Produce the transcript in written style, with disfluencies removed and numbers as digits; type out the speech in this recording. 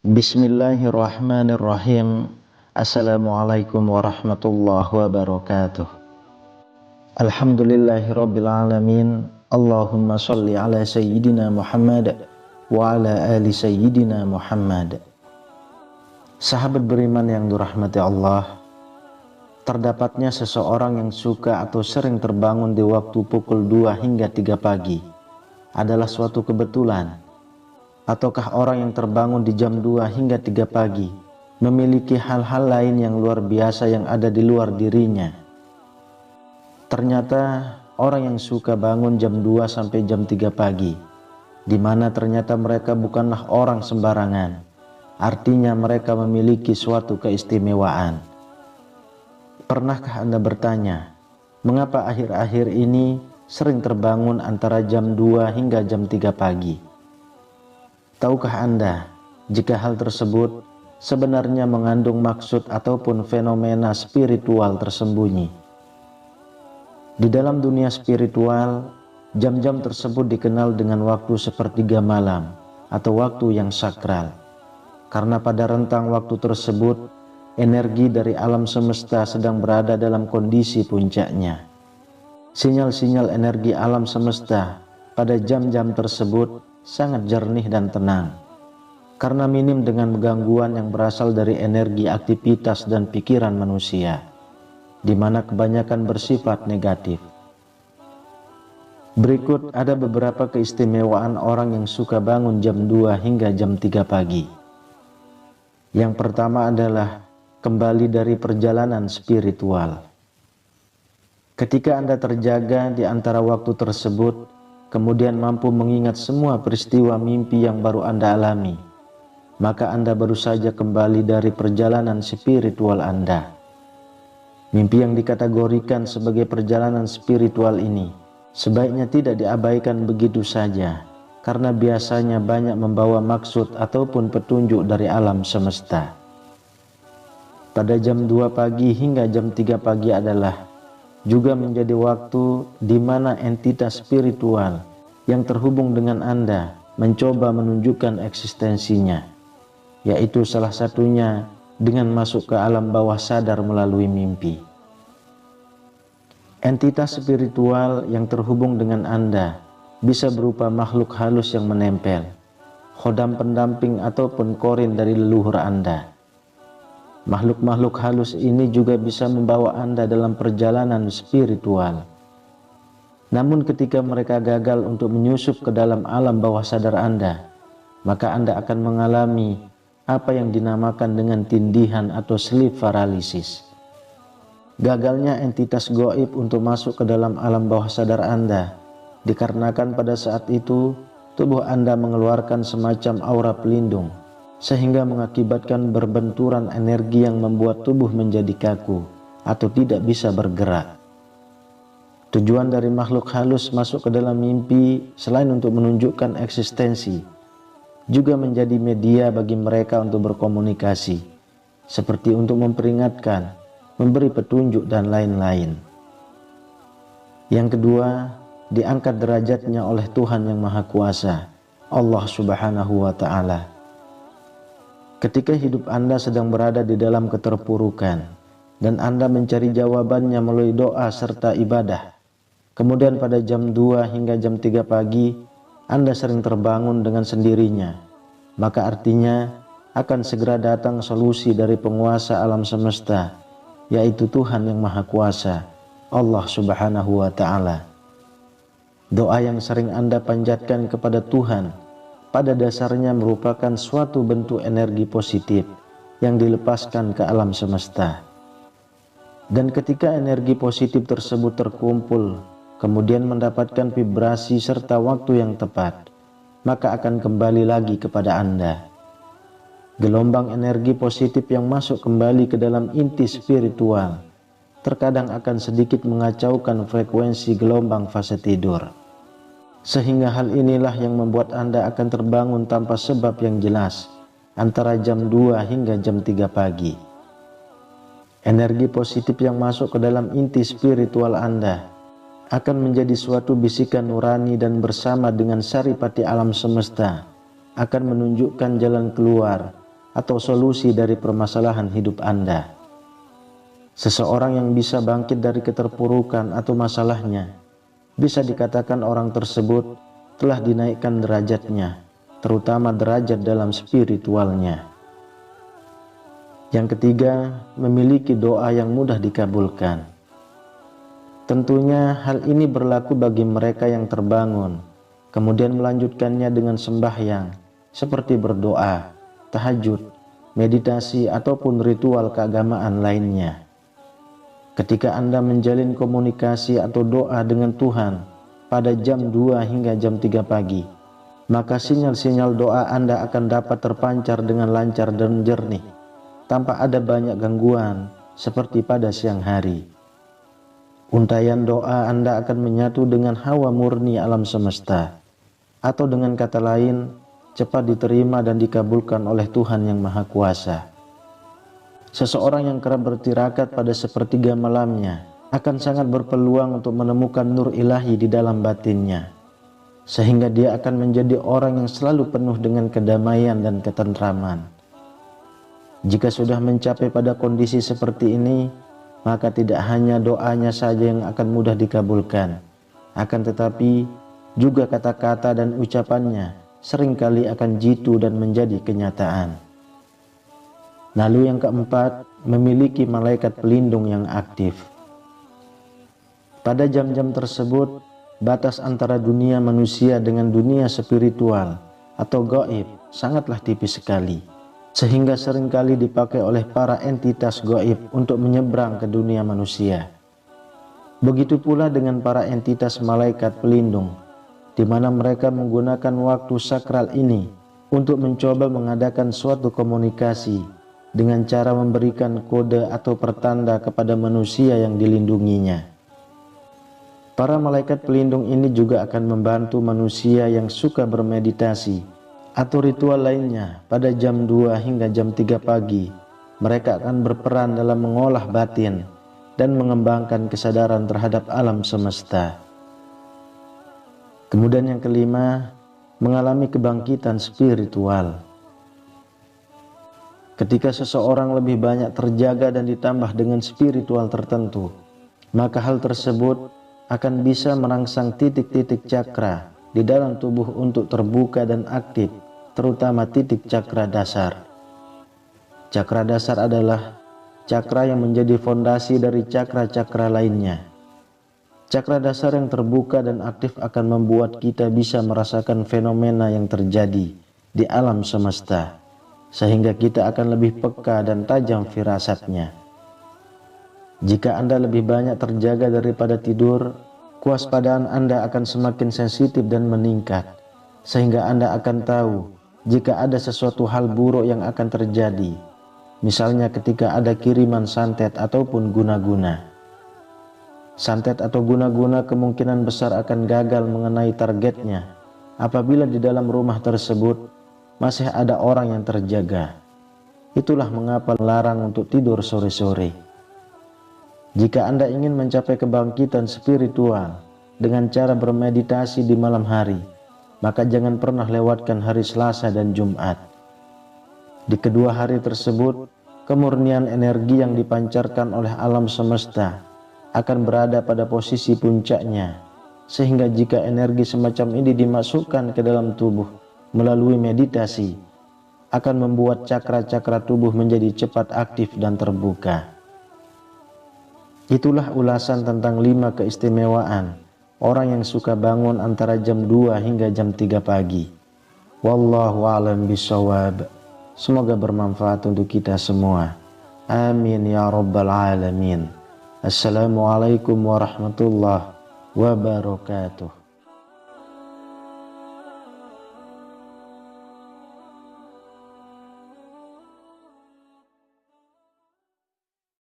Bismillahirrahmanirrahim. Assalamualaikum warahmatullahi wabarakatuh. Alhamdulillahirabbil alamin. Allahumma shalli ala sayyidina Muhammad wa ala ali sayyidina Muhammad. Sahabat beriman yang dirahmati Allah, terdapatnya seseorang yang suka atau sering terbangun di waktu pukul 2 hingga 3 pagi adalah suatu kebetulan. Ataukah orang yang terbangun di jam 2 hingga 3 pagi memiliki hal-hal lain yang luar biasa yang ada di luar dirinya? Ternyata orang yang suka bangun jam 2 sampai jam 3 pagi, di mana ternyata mereka bukanlah orang sembarangan. Artinya mereka memiliki suatu keistimewaan. Pernahkah Anda bertanya, mengapa akhir-akhir ini sering terbangun antara jam 2 hingga jam 3 pagi? Tahukah Anda jika hal tersebut sebenarnya mengandung maksud ataupun fenomena spiritual tersembunyi? Di dalam dunia spiritual, jam-jam tersebut dikenal dengan waktu sepertiga malam atau waktu yang sakral. Karena pada rentang waktu tersebut, energi dari alam semesta sedang berada dalam kondisi puncaknya. Sinyal-sinyal energi alam semesta pada jam-jam tersebut sangat jernih dan tenang, karena minim dengan gangguan yang berasal dari energi aktivitas dan pikiran manusia, di mana kebanyakan bersifat negatif. Berikut ada beberapa keistimewaan orang yang suka bangun jam 2 hingga jam 3 pagi. Yang pertama adalah kembali dari perjalanan spiritual. Ketika Anda terjaga di antara waktu tersebut, kemudian mampu mengingat semua peristiwa mimpi yang baru Anda alami, maka Anda baru saja kembali dari perjalanan spiritual Anda. Mimpi yang dikategorikan sebagai perjalanan spiritual ini sebaiknya tidak diabaikan begitu saja, karena biasanya banyak membawa maksud ataupun petunjuk dari alam semesta. Pada jam 2 pagi hingga jam 3 pagi adalah juga menjadi waktu di mana entitas spiritual yang terhubung dengan Anda mencoba menunjukkan eksistensinya, yaitu salah satunya dengan masuk ke alam bawah sadar melalui mimpi. Entitas spiritual yang terhubung dengan Anda bisa berupa makhluk halus yang menempel, khodam pendamping ataupun korin dari leluhur Anda. Makhluk-makhluk halus ini juga bisa membawa Anda dalam perjalanan spiritual. Namun ketika mereka gagal untuk menyusup ke dalam alam bawah sadar Anda, maka Anda akan mengalami apa yang dinamakan dengan tindihan atau sleep paralysis. Gagalnya entitas gaib untuk masuk ke dalam alam bawah sadar Anda dikarenakan pada saat itu tubuh Anda mengeluarkan semacam aura pelindung, sehingga mengakibatkan berbenturan energi yang membuat tubuh menjadi kaku atau tidak bisa bergerak. Tujuan dari makhluk halus masuk ke dalam mimpi selain untuk menunjukkan eksistensi, juga menjadi media bagi mereka untuk berkomunikasi, seperti untuk memperingatkan, memberi petunjuk dan lain-lain. Yang kedua, diangkat derajatnya oleh Tuhan yang Maha Kuasa, Allah Subhanahu wa Ta'ala. Ketika hidup Anda sedang berada di dalam keterpurukan dan Anda mencari jawabannya melalui doa serta ibadah, kemudian pada jam 2 hingga jam 3 pagi Anda sering terbangun dengan sendirinya, maka artinya akan segera datang solusi dari penguasa alam semesta, yaitu Tuhan yang Maha Kuasa, Allah Subhanahu wa Ta'ala. Doa yang sering Anda panjatkan kepada Tuhan pada dasarnya merupakan suatu bentuk energi positif yang dilepaskan ke alam semesta. Dan ketika energi positif tersebut terkumpul, kemudian mendapatkan vibrasi serta waktu yang tepat, maka akan kembali lagi kepada Anda. Gelombang energi positif yang masuk kembali ke dalam inti spiritual terkadang akan sedikit mengacaukan frekuensi gelombang fase tidur. Sehingga hal inilah yang membuat Anda akan terbangun tanpa sebab yang jelas antara jam 2 hingga jam 3 pagi. Energi positif yang masuk ke dalam inti spiritual Anda akan menjadi suatu bisikan nurani dan bersama dengan saripati alam semesta akan menunjukkan jalan keluar atau solusi dari permasalahan hidup Anda. Seseorang yang bisa bangkit dari keterpurukan atau masalahnya, bisa dikatakan orang tersebut telah dinaikkan derajatnya, terutama derajat dalam spiritualnya. Yang ketiga, memiliki doa yang mudah dikabulkan. Tentunya hal ini berlaku bagi mereka yang terbangun, kemudian melanjutkannya dengan sembahyang, seperti berdoa, tahajud, meditasi, ataupun ritual keagamaan lainnya. Ketika Anda menjalin komunikasi atau doa dengan Tuhan pada jam 2 hingga jam 3 pagi, maka sinyal-sinyal doa Anda akan dapat terpancar dengan lancar dan jernih, tanpa ada banyak gangguan seperti pada siang hari. Untayan doa Anda akan menyatu dengan hawa murni alam semesta, atau dengan kata lain, cepat diterima dan dikabulkan oleh Tuhan yang Maha Kuasa. Seseorang yang kerap bertirakat pada sepertiga malamnya akan sangat berpeluang untuk menemukan nur ilahi di dalam batinnya, sehingga dia akan menjadi orang yang selalu penuh dengan kedamaian dan ketentraman. Jika sudah mencapai pada kondisi seperti ini, maka tidak hanya doanya saja yang akan mudah dikabulkan, akan tetapi juga kata-kata dan ucapannya seringkali akan jitu dan menjadi kenyataan. Lalu yang keempat, memiliki malaikat pelindung yang aktif. Pada jam-jam tersebut, batas antara dunia manusia dengan dunia spiritual atau gaib sangatlah tipis sekali, sehingga seringkali dipakai oleh para entitas gaib untuk menyeberang ke dunia manusia. Begitu pula dengan para entitas malaikat pelindung, di mana mereka menggunakan waktu sakral ini untuk mencoba mengadakan suatu komunikasi dengan cara memberikan kode atau pertanda kepada manusia yang dilindunginya. Para malaikat pelindung ini juga akan membantu manusia yang suka bermeditasi atau ritual lainnya pada jam 2 hingga jam 3 pagi. Mereka akan berperan dalam mengolah batin dan mengembangkan kesadaran terhadap alam semesta. Kemudian yang kelima, mengalami kebangkitan spiritual. Ketika seseorang lebih banyak terjaga dan ditambah dengan spiritual tertentu, maka hal tersebut akan bisa merangsang titik-titik cakra di dalam tubuh untuk terbuka dan aktif, terutama titik cakra dasar. Cakra dasar adalah cakra yang menjadi fondasi dari cakra-cakra lainnya. Cakra dasar yang terbuka dan aktif akan membuat kita bisa merasakan fenomena yang terjadi di alam semesta, sehingga kita akan lebih peka dan tajam firasatnya. Jika Anda lebih banyak terjaga daripada tidur, kewaspadaan Anda akan semakin sensitif dan meningkat, sehingga Anda akan tahu jika ada sesuatu hal buruk yang akan terjadi, misalnya ketika ada kiriman santet ataupun guna-guna. Santet atau guna-guna kemungkinan besar akan gagal mengenai targetnya apabila di dalam rumah tersebut masih ada orang yang terjaga. Itulah mengapa larang untuk tidur sore-sore. Jika Anda ingin mencapai kebangkitan spiritual dengan cara bermeditasi di malam hari, maka jangan pernah lewatkan hari Selasa dan Jumat. Di kedua hari tersebut, kemurnian energi yang dipancarkan oleh alam semesta akan berada pada posisi puncaknya, sehingga jika energi semacam ini dimasukkan ke dalam tubuh melalui meditasi, akan membuat cakra-cakra tubuh menjadi cepat aktif dan terbuka. Itulah ulasan tentang 5 keistimewaan orang yang suka bangun antara jam 2 hingga jam 3 pagi. Wallahu a'lam bishawab. Semoga bermanfaat untuk kita semua. Amin ya rabbal alamin. Assalamualaikum warahmatullahi wabarakatuh.